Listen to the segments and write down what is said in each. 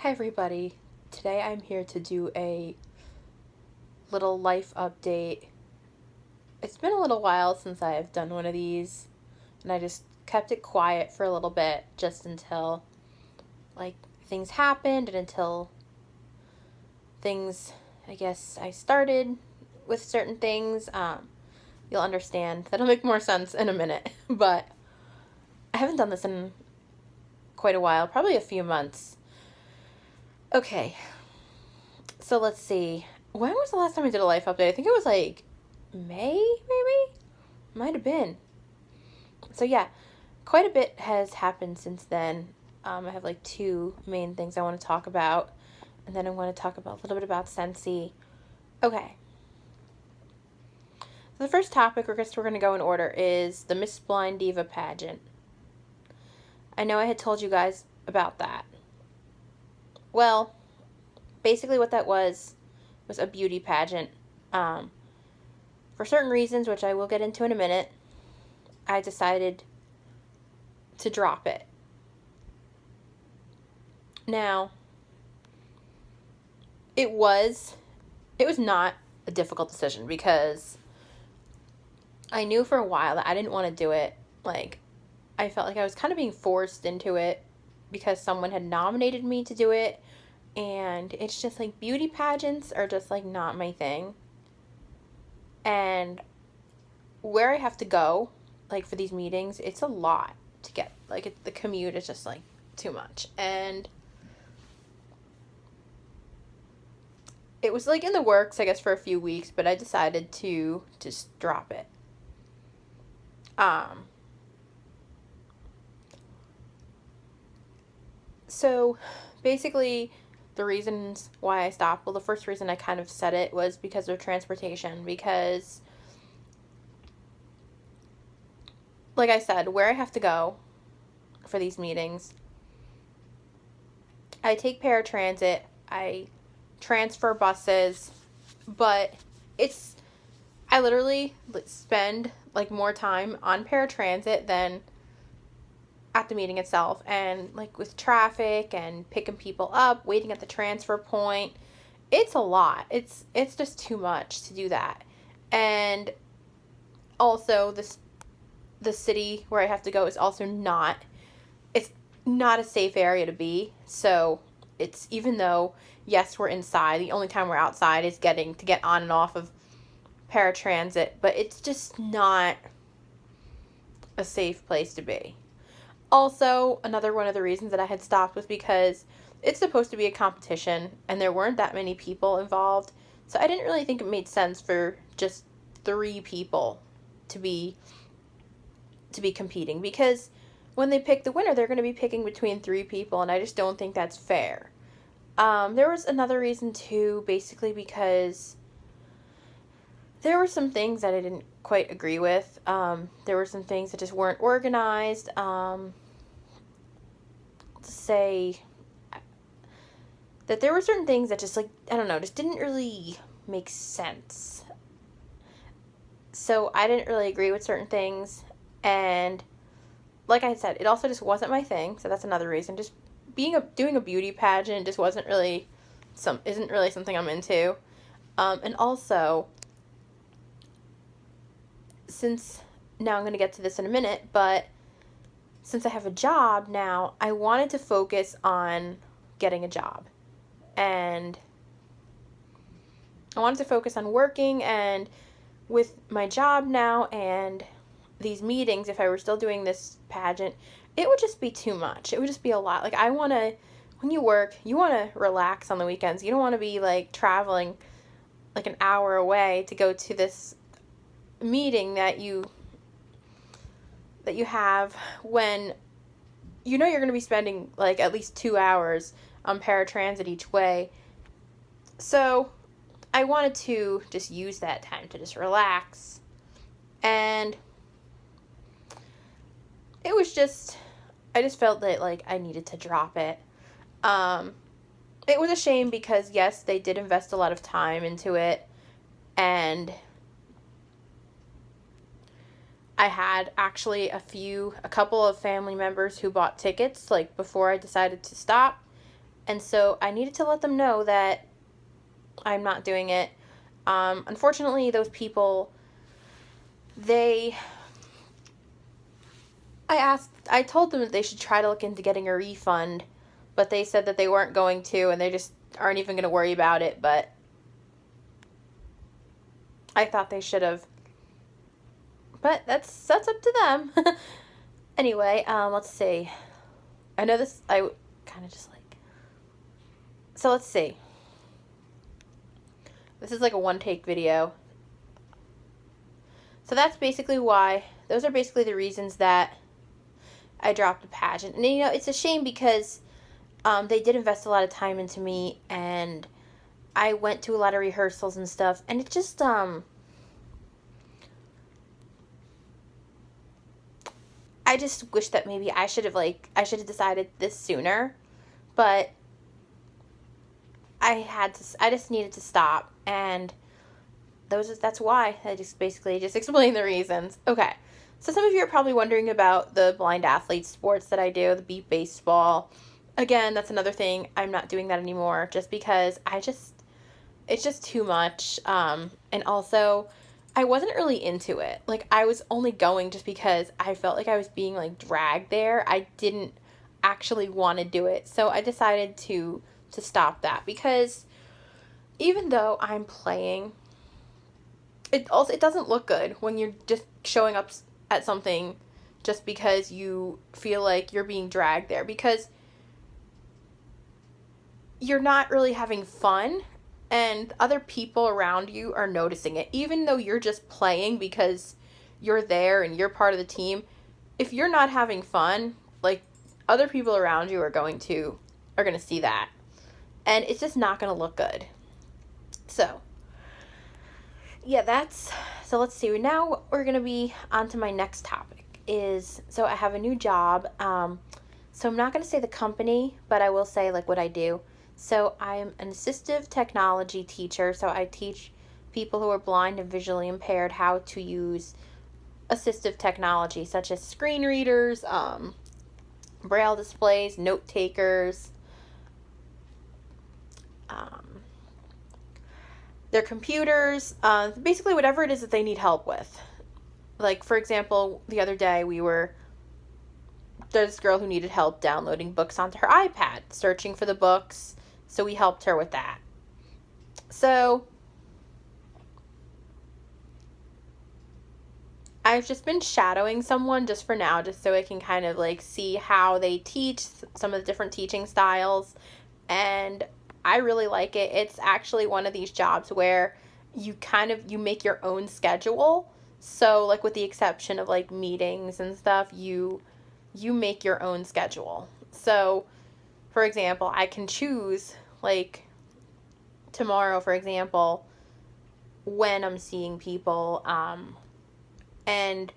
Hi everybody. Today I'm here to do a little life update. It's been a little while since I have done one of these, and I just kept it quiet for a little bit just until things happened and until things, I started with certain things. You'll understand. That'll make more sense in a minute, but I haven't done this in quite a while, probably a few months. Okay, so let's see. When was the last time I did a life update? I think it was May, maybe? Might have been. So yeah, quite a bit has happened since then. I have two main things I want to talk about, and then I want to talk about a little bit about Scentsy. Okay. So the first topic, I guess we're going to go in order, is the Miss Blind Diva pageant. I know I had told you guys about that. Well, basically what that was a beauty pageant. For certain reasons, which I will get into in a minute, I decided to drop it. Now, it was not a difficult decision because I knew for a while that I didn't want to do it. I felt like I was kind of being forced into it because someone had nominated me to do it, and it's just beauty pageants are just not my thing. And where I have to go, for these meetings, it's a lot to get. The commute is just too much. And it was in the works, I guess, for a few weeks, but I decided to just drop it. So basically the reasons why I stopped, well, the first reason I kind of said it was because of transportation, because like I said, where I have to go for these meetings, I take paratransit, I transfer buses, but I literally spend more time on paratransit than at the meeting itself. And with traffic and picking people up, waiting at the transfer point, it's a lot. It's just too much to do that. And also the city where I have to go is also not a safe area to be. So it's, even though yes, we're inside, the only time we're outside is getting to get on and off of paratransit, but it's just not a safe place to be. Also, another one of the reasons that I had stopped was because it's supposed to be a competition and there weren't that many people involved. So I didn't really think it made sense for just 3 people to be competing, because when they pick the winner, they're going to be picking between 3 people, and I just don't think that's fair. There was another reason too, basically because there were some things that I didn't quite agree with. There were some things that just weren't organized. To say that there were certain things that just I don't know, just didn't really make sense. So I didn't really agree with certain things, and like I said, it also just wasn't my thing. So that's another reason. Just doing a beauty pageant just isn't really something I'm into. And also, since now I'm going to get to this in a minute, but since I have a job now, I wanted to focus on getting a job. And I wanted to focus on working, and with my job now and these meetings, if I were still doing this pageant, it would just be too much. It would just be a lot. When you work, you want to relax on the weekends. You don't want to be traveling an hour away to go to this meeting that you have, when you're going to be spending at least 2 hours on paratransit each way. So I wanted to just use that time to just relax, and it was I just felt that I needed to drop it. It was a shame because yes, they did invest a lot of time into it, and I had actually a couple of family members who bought tickets before I decided to stop, And so I needed to let them know that I'm not doing it. Unfortunately, those people, they, I told them that they should try to look into getting a refund, but they said that they weren't going to, and they just aren't even going to worry about it, but I thought they should have. But that's up to them. Anyway, let's see. I know this, I kind of just like, so let's see. This is like a one-take video. So that's basically why, those are basically the reasons that I dropped a pageant. And, you know, it's a shame because they did invest a lot of time into me, and I went to a lot of rehearsals and stuff, and it just, I just wish that maybe I should have decided this sooner, but I just needed to stop, and that's why I just basically just explained the reasons. Okay, so some of you are probably wondering about the blind athlete sports that I do, the beep baseball. Again, that's another thing. I'm not doing that anymore just because it's just too much. And also, I wasn't really into it. Like, I was only going just because I felt like I was being, like, dragged there. I didn't actually want to do it. So I decided to stop that because even though I'm playing, it doesn't look good when you're just showing up at something just because you feel like you're being dragged there, because you're not really having fun and other people around you are noticing it. Even though you're just playing because you're there and you're part of the team, if you're not having fun, like, other people around you are going to see that. And it's just not going to look good. So, yeah, so let's see. Now we're going to be on to my next topic so I have a new job. So I'm not going to say the company, but I will say, like, what I do. So I'm an assistive technology teacher. So I teach people who are blind and visually impaired how to use assistive technology, such as screen readers, braille displays, note takers, their computers, basically whatever it is that they need help with. Like, for example, the other day there's this girl who needed help downloading books onto her iPad, searching for the books, so we helped her with that. So I've just been shadowing someone just for now, just so I can kind of, like, see how they teach, some of the different teaching styles, and I really like it. It's actually one of these jobs where you make your own schedule. So, like, with the exception of, like, meetings and stuff, you make your own schedule. So, for example, I can choose, like, tomorrow, for example, when I'm seeing people, and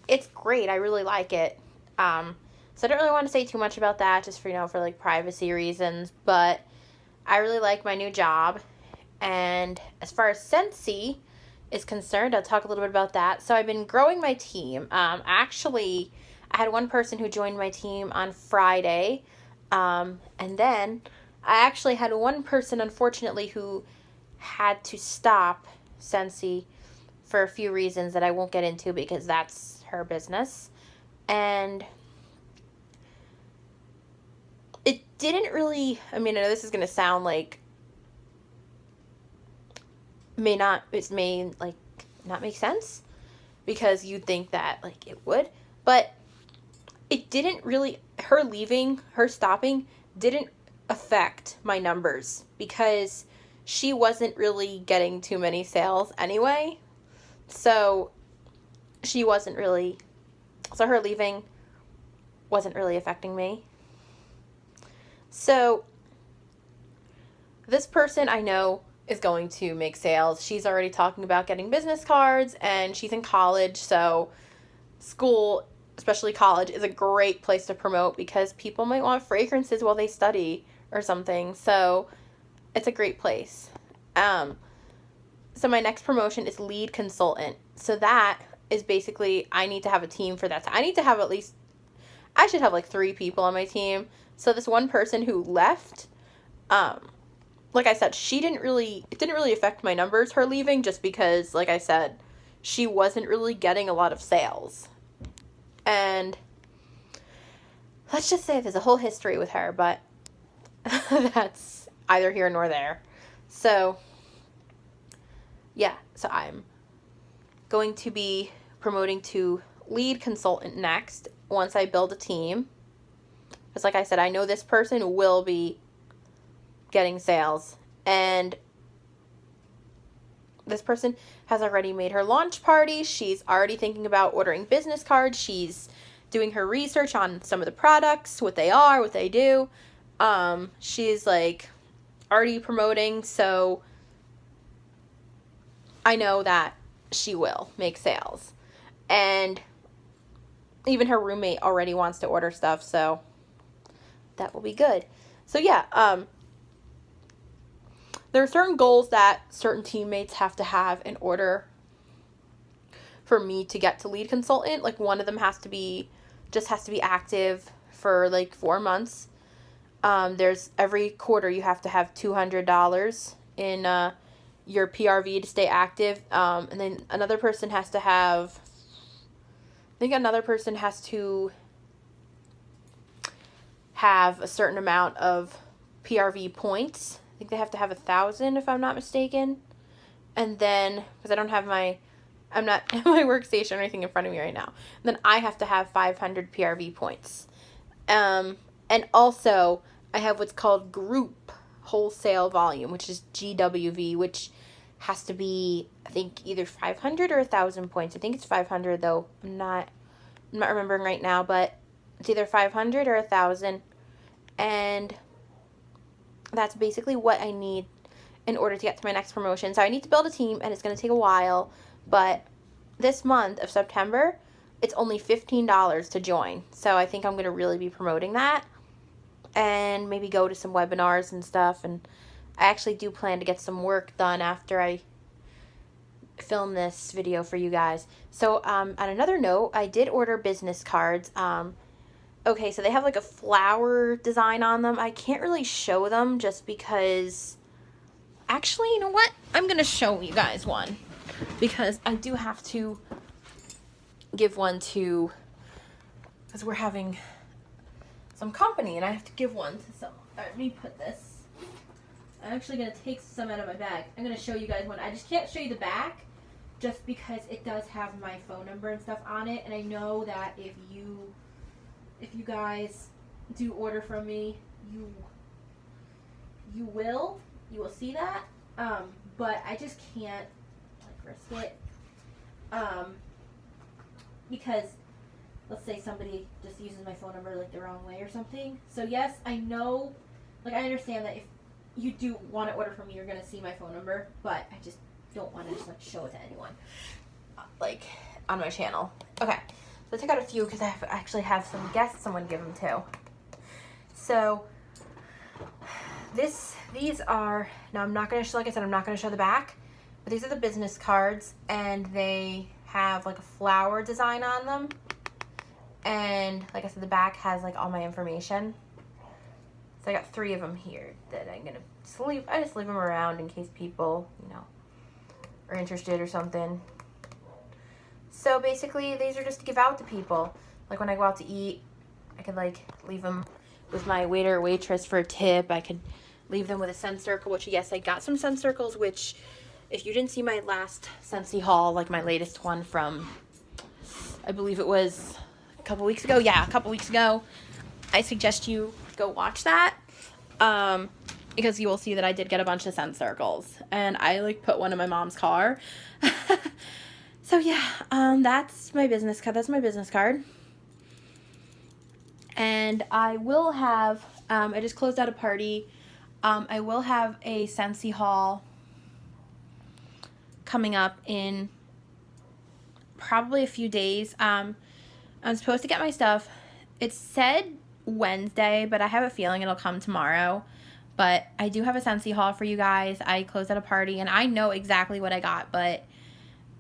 it's great. I really like it. So I don't really want to say too much about that, just for like, privacy reasons, but I really like my new job. And as far as Scentsy is concerned, I'll talk a little bit about that. So I've been growing my team. Actually, I had one person who joined my team on Friday, and then I actually had one person, unfortunately, who had to stop Scentsy for a few reasons that I won't get into because that's her business. And it didn't really, I know this is going to sound like, may not make sense because you'd think that, like, it would, but it didn't really, her stopping didn't affect my numbers because she wasn't really getting too many sales anyway. So her leaving wasn't really affecting me. So this person I know is going to make sales. She's already talking about getting business cards, and she's in college, so school, especially college, is a great place to promote because people might want fragrances while they study or something. So it's a great place. So my next promotion is lead consultant. So that is basically, I need to have a team for that. So I need to have I should have like 3 people on my team. So this one person who left, like I said, it didn't really affect my numbers, her leaving, just because, like I said, she wasn't really getting a lot of sales. And let's just say there's a whole history with her, but that's either here nor there. So, yeah, so I'm going to be promoting to lead consultant next once I build a team. Because like I said, I know this person will be getting sales. And this person has already made her launch party. She's already thinking about ordering business cards. She's doing her research on some of the products, what they are, what they do. She's like already promoting, so I know that she will make sales. And even her roommate already wants to order stuff, so that will be good. So yeah, there are certain goals that certain teammates have to have in order for me to get to lead consultant. Like one of them has to be active for like 4 months. There's every quarter you have to have $200 in your PRV to stay active. And then another person has to have a certain amount of PRV points. I think they have to have 1,000 if I'm not mistaken. And then, because I'm not at my workstation or anything in front of me right now. And then I have to have 500 PRV points. And also, I have what's called group wholesale volume, which is GWV, which has to be, I think, either 500 or 1,000 points. I think it's 500, though. I'm not remembering right now, but it's either 500 or 1,000. And that's basically what I need in order to get to my next promotion. So I need to build a team, and it's going to take a while. But this month of September, it's only $15 to join. So I think I'm going to really be promoting that and maybe go to some webinars and stuff. And I actually do plan to get some work done after I film this video for you guys. So on another note, I did order business cards. Okay, so they have like a flower design on them. I can't really show them just because... Actually, you know what? I'm going to show you guys one. Because I do have to give one to... Because we're having some company and I have to give one to someone. Alright, let me put this. I'm actually going to take some out of my bag. I'm going to show you guys one. I just can't show you the back just because it does have my phone number and stuff on it. And I know that if you guys do order from me, you will see that. But I just can't risk it. Because let's say somebody just uses my phone number like the wrong way or something. So yes, I know, like I understand that if you do want to order from me, you're going to see my phone number, but I just don't want to just like show it to anyone like on my channel. Okay. So I took out a few because I actually have some guests someone to give them to. So these are, now I'm not going to show, like I said, I'm not going to show the back, but these are the business cards, and they have like a flower design on them. And like I said, the back has like all my information. So I got 3 of them here that I'm going to leave. I just leave them around in case people, are interested or something. So basically, these are just to give out to people. Like when I go out to eat, I could like leave them with my waiter or waitress for a tip. I could leave them with a scent circle, which yes, I got some scent circles, which if you didn't see my last Scentsy haul, like my latest one from, I believe it was a couple weeks ago. Yeah, a couple weeks ago. I suggest you go watch that. Because you will see that I did get a bunch of scent circles. And I like put one in my mom's car. So yeah, that's my business card. That's my business card. And I will have, I just closed out a party. I will have a Scentsy haul coming up in probably a few days. I'm supposed to get my stuff. It said Wednesday, but I have a feeling it'll come tomorrow. But I do have a Scentsy haul for you guys. I closed out a party, and I know exactly what I got, but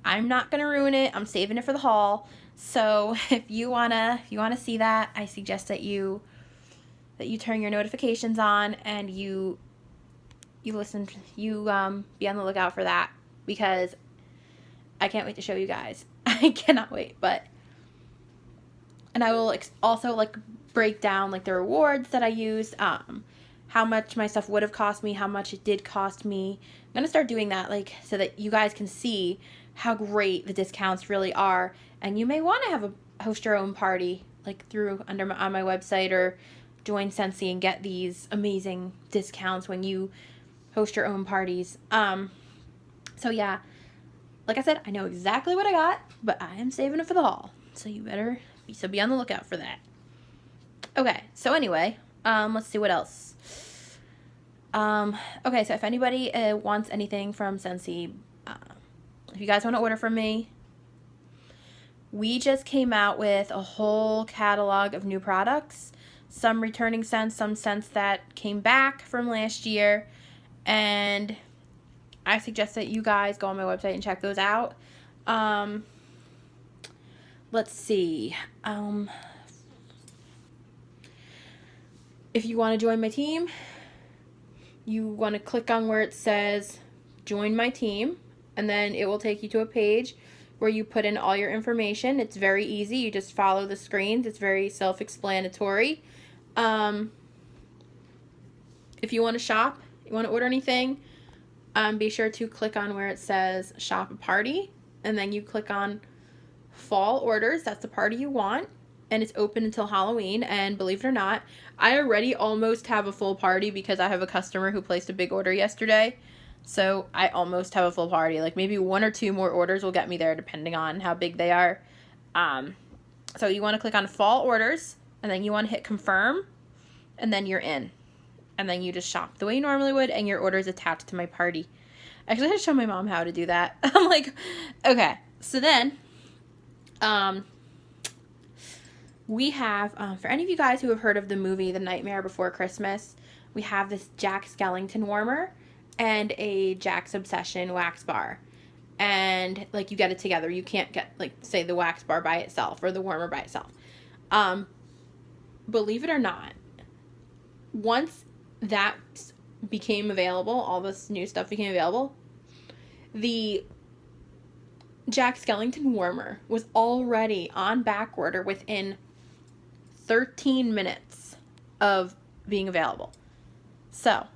I'm not going to ruin it. I'm saving it for the haul. So if you wanna see that, I suggest that you turn your notifications on and you listen, you be on the lookout for that, because I can't wait to show you guys. I cannot wait. And I will also like break down like the rewards that I used, how much my stuff would have cost me, how much it did cost me. I'm gonna start doing that, like, so that you guys can see how great the discounts really are. And you may want to have a host your own party, like on my website, or join Scentsy and get these amazing discounts when you host your own parties. So yeah, like I said, I know exactly what I got, but I am saving it for the haul. So you better be on the lookout for that. Okay, so anyway, let's see what else. Okay, so if anybody wants anything from Scentsy, if you guys want to order from me, we just came out with a whole catalog of new products. Some returning scents, some scents that came back from last year, and I suggest that you guys go on my website and check those out. Let's see. If you want to join my team, you want to click on where it says join my team, and then it will take you to a page where you put in all your information. It's very easy. You just follow the screens. It's very self-explanatory. If you want to shop, you want to order anything, be sure to click on where it says shop a party, and then you click on fall orders. That's the party you want, and it's open until Halloween. And believe it or not, I already almost have a full party because I have a customer who placed a big order yesterday. So I almost have a full party. Like maybe 1 or 2 more orders will get me there depending on how big they are. So you want to click on fall orders, and then you want to hit confirm, and then you're in. And then you just shop the way you normally would, and your order is attached to my party. I actually had to show my mom how to do that. I'm like, okay. So then, we have, for any of you guys who have heard of the movie The Nightmare Before Christmas, we have this Jack Skellington warmer and a Jack's Obsession wax bar. And, like, you get it together. You can't get, like, say, the wax bar by itself or the warmer by itself. Believe it or not, once that became available, all this new stuff became available, the Jack Skellington warmer was already on back order within 13 minutes of being available. So,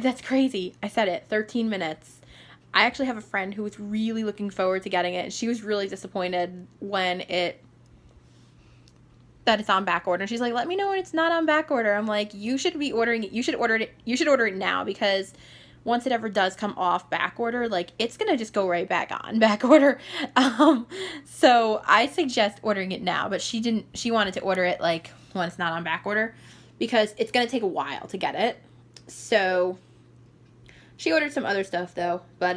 that's crazy. I said it, 13 minutes. I actually have a friend who was really looking forward to getting it, and she was really disappointed when that it's on back order. And she's like, let me know when it's not on back order. I'm like, you should be ordering it. You should order it now, because once it ever does come off back order, like, it's going to just go right back on back order. So I suggest ordering it now, but she wanted to order it, like, when it's not on back order, because it's going to take a while to get it. So she ordered some other stuff though, but,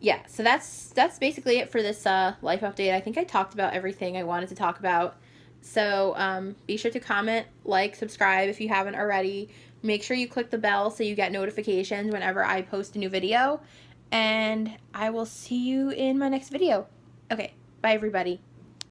yeah, so that's basically it for this life update. I think I talked about everything I wanted to talk about. So be sure to comment, like, subscribe if you haven't already. Make sure you click the bell so you get notifications whenever I post a new video. And I will see you in my next video. Okay, bye everybody.